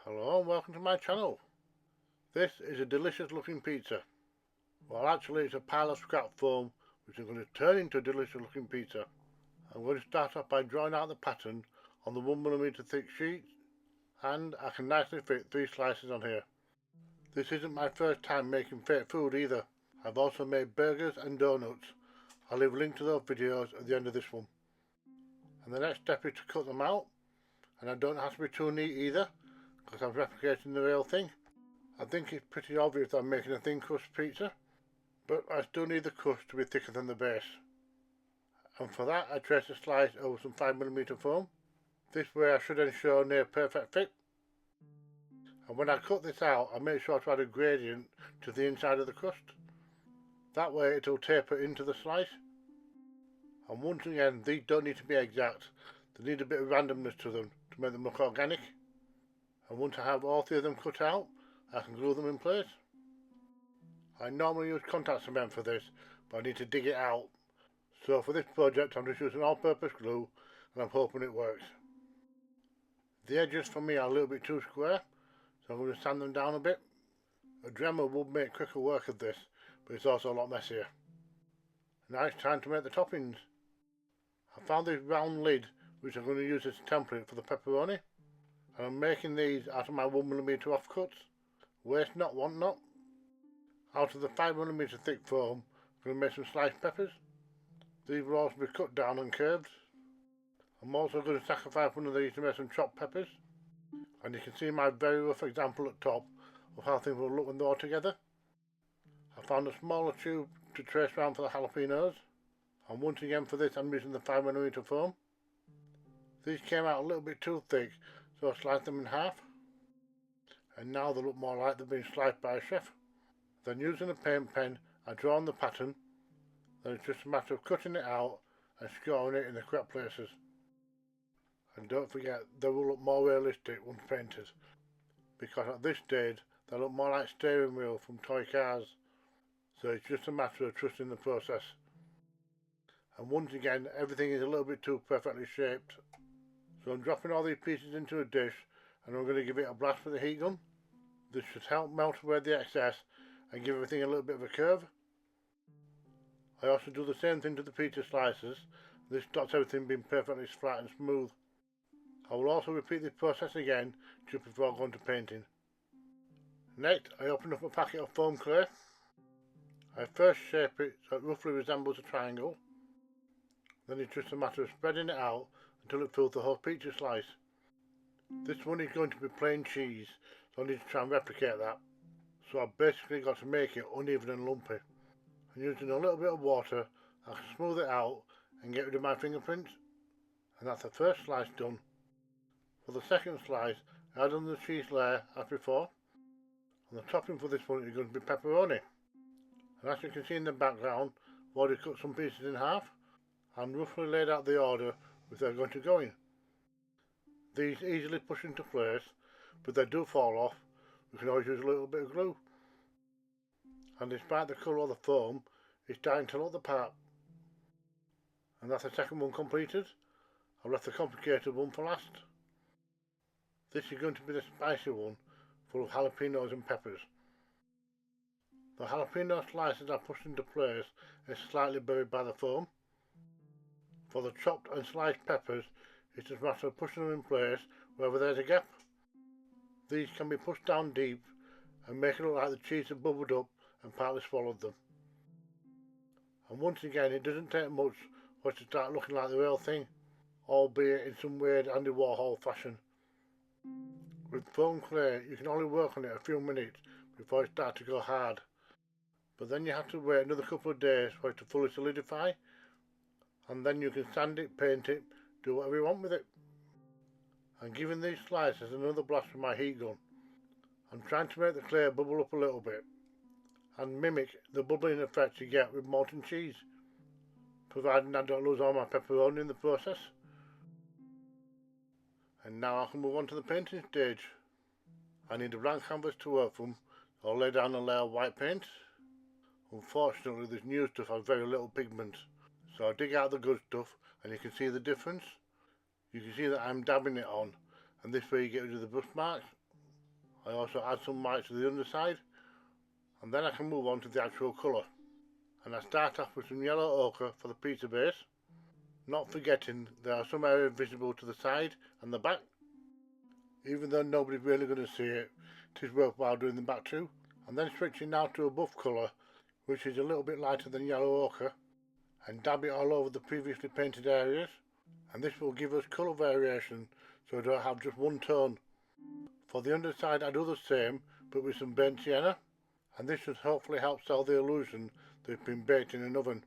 Hello and welcome to my channel. This is a delicious looking pizza. Well, actually it's a pile of scrap foam which I'm going to turn into a delicious looking pizza. I'm going to start off by drawing out the pattern on the 1mm thick sheet, and I can nicely fit 3 slices on here. This isn't my first time making fake food either. I've also made burgers and donuts. I'll leave a link to those videos at the end of this one. And the next step is to cut them out, and I don't have to be too neat either, because I'm replicating the real thing. I think it's pretty obvious I'm making a thin crust pizza, but I still need the crust to be thicker than the base. And for that I trace a slice over some 5mm foam. This way I should ensure near perfect fit. And when I cut this out I make sure to add a gradient to the inside of the crust. That way it will taper into the slice. And once again, these don't need to be exact, they need a bit of randomness to them to make them look organic. And once I have all 3 of them cut out, I can glue them in place. I normally use contact cement for this, but I need to dig it out. So for this project I'm just using all-purpose glue, and I'm hoping it works. The edges for me are a little bit too square, so I'm going to sand them down a bit. A Dremel would make quicker work of this, but it's also a lot messier. Now it's time to make the toppings. I found this round lid which I'm going to use as a template for the pepperoni, and I'm making these out of my 1mm offcuts. Waste not, want not. Out of the 5mm thick foam, I'm going to make some sliced peppers. These will also be cut down and curved. I'm also going to sacrifice one of these to make some chopped peppers. And you can see my very rough example at top of how things will look when they're all together. I found a smaller tube to trace around for the jalapenos. And once again for this I'm using the 5mm foam. These came out a little bit too thick, so I sliced them in half. And now they look more like they've been sliced by a chef. Then using a paint pen I draw on the pattern. Then it's just a matter of cutting it out and scoring it in the correct places. And don't forget, they will look more realistic once painted, because at this stage they look more like steering wheels from toy cars. So it's just a matter of trusting the process. And once again everything is a little bit too perfectly shaped. So I'm dropping all these pieces into a dish, and I'm going to give it a blast with the heat gun. This should help melt away the excess and give everything a little bit of a curve. I also do the same thing to the pizza slices. This stops everything being perfectly flat and smooth. I will also repeat this process again just before going to painting. Next I open up a packet of foam clay. I first shape it so it roughly resembles a triangle. Then it's just a matter of spreading it out until it fills the whole pizza slice. This one is going to be plain cheese, so I need to try and replicate that. So I've basically got to make it uneven and lumpy. And using a little bit of water I can smooth it out and get rid of my fingerprints. And that's the first slice done. For the second slice I add on the cheese layer as before. And the topping for this one is going to be pepperoni. And as you can see in the background, I've already cut some pieces in half and roughly laid out the order which they're going to go in. These easily push into place, but if they do fall off, we can always use a little bit of glue. And despite the colour of the foam, it's starting to look the part. And that's the second one completed. I've left the complicated one for last. This is going to be the spicy one, full of jalapenos and peppers. The jalapeno slices are pushed into place and slightly buried by the foam. For the chopped and sliced peppers, it's just a matter of pushing them in place wherever there's a gap. These can be pushed down deep and make it look like the cheese has bubbled up and partly swallowed them. And once again, it doesn't take much for it to start looking like the real thing, albeit in some weird Andy Warhol fashion. With foam clay you can only work on it a few minutes before it starts to go hard, but then you have to wait another couple of days for it to fully solidify, and then you can sand it, paint it, do whatever you want with it. I'm giving these slices another blast with my heat gun. I'm trying to make the clay bubble up a little bit and mimic the bubbling effect you get with molten cheese, providing I don't lose all my pepperoni in the process. And now I can move on to the painting stage. I need a blank canvas to work from, so I'll lay down a layer of white paint. Unfortunately this new stuff has very little pigment, so I dig out the good stuff and you can see the difference. You can see that I'm dabbing it on, and this way you get rid of the brush marks. I also add some white to the underside, and then I can move on to the actual colour. And I start off with some yellow ochre for the pizza base, not forgetting there are some areas visible to the side and the back. Even though nobody's really going to see it, it is worthwhile doing the back too. And then switching now to a buff colour, which is a little bit lighter than yellow ochre, and dab it all over the previously painted areas, and this will give us colour variation so we don't have just one tone. For the underside I do the same but with some burnt sienna, and this should hopefully help sell the illusion that it's been baked in an oven.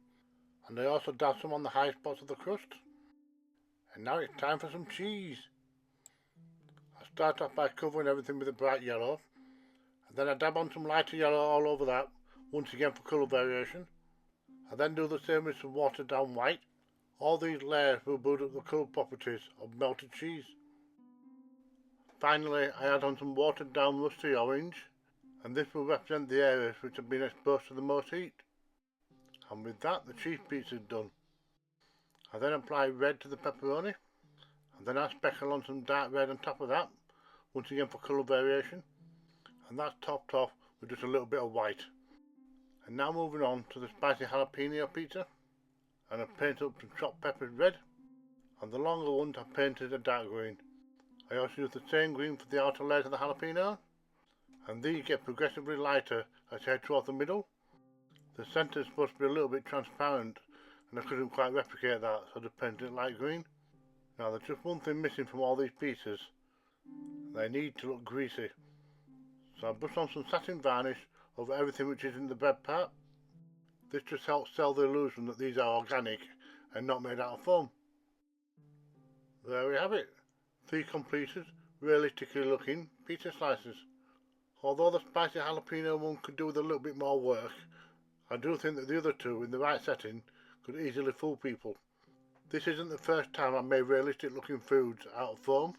And I also dab some on the high spots of the crust. And now it's time for some cheese. I start off by covering everything with a bright yellow, and then I dab on some lighter yellow all over that, once again for colour variation. I then do the same with some watered down white. All these layers will build up the colour properties of melted cheese. Finally, I add on some watered down rusty orange, and this will represent the areas which have been exposed to the most heat. And with that, the cheese pizza is done. I then apply red to the pepperoni, and then I speckle on some dark red on top of that, once again for colour variation, and that's topped off with just a little bit of white. And now moving on to the spicy jalapeno pizza, and I've painted up some chopped peppers red, and the longer ones I've painted a dark green. I also use the same green for the outer layers of the jalapeno, and these get progressively lighter as I head towards the middle. The centre is supposed to be a little bit transparent, and I couldn't quite replicate that, so I just painted it light green. Now there's just one thing missing from all these pieces. They need to look greasy. So I brush on some satin varnish over everything which is in the bread part. This just helps sell the illusion that these are organic and not made out of foam. There we have it. 3 completed, realistically looking pizza slices. Although the spicy jalapeno one could do with a little bit more work, I do think that the other two, in the right setting, could easily fool people. This isn't the first time I've made realistic looking foods out of foam.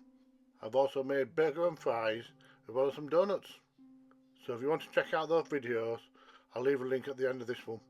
I've also made burger and fries, as well as some donuts. So if you want to check out those videos, I'll leave a link at the end of this one.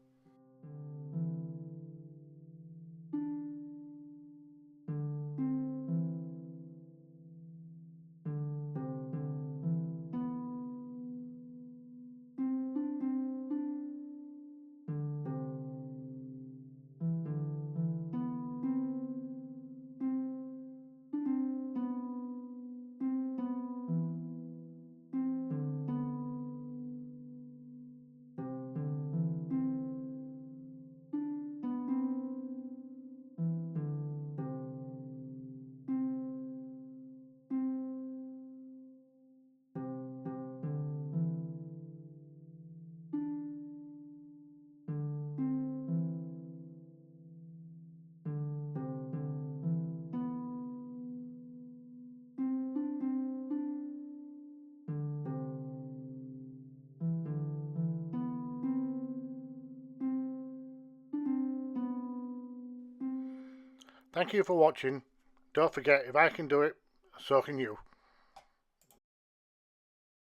Thank you for watching. Don't forget, if I can do it, so can you.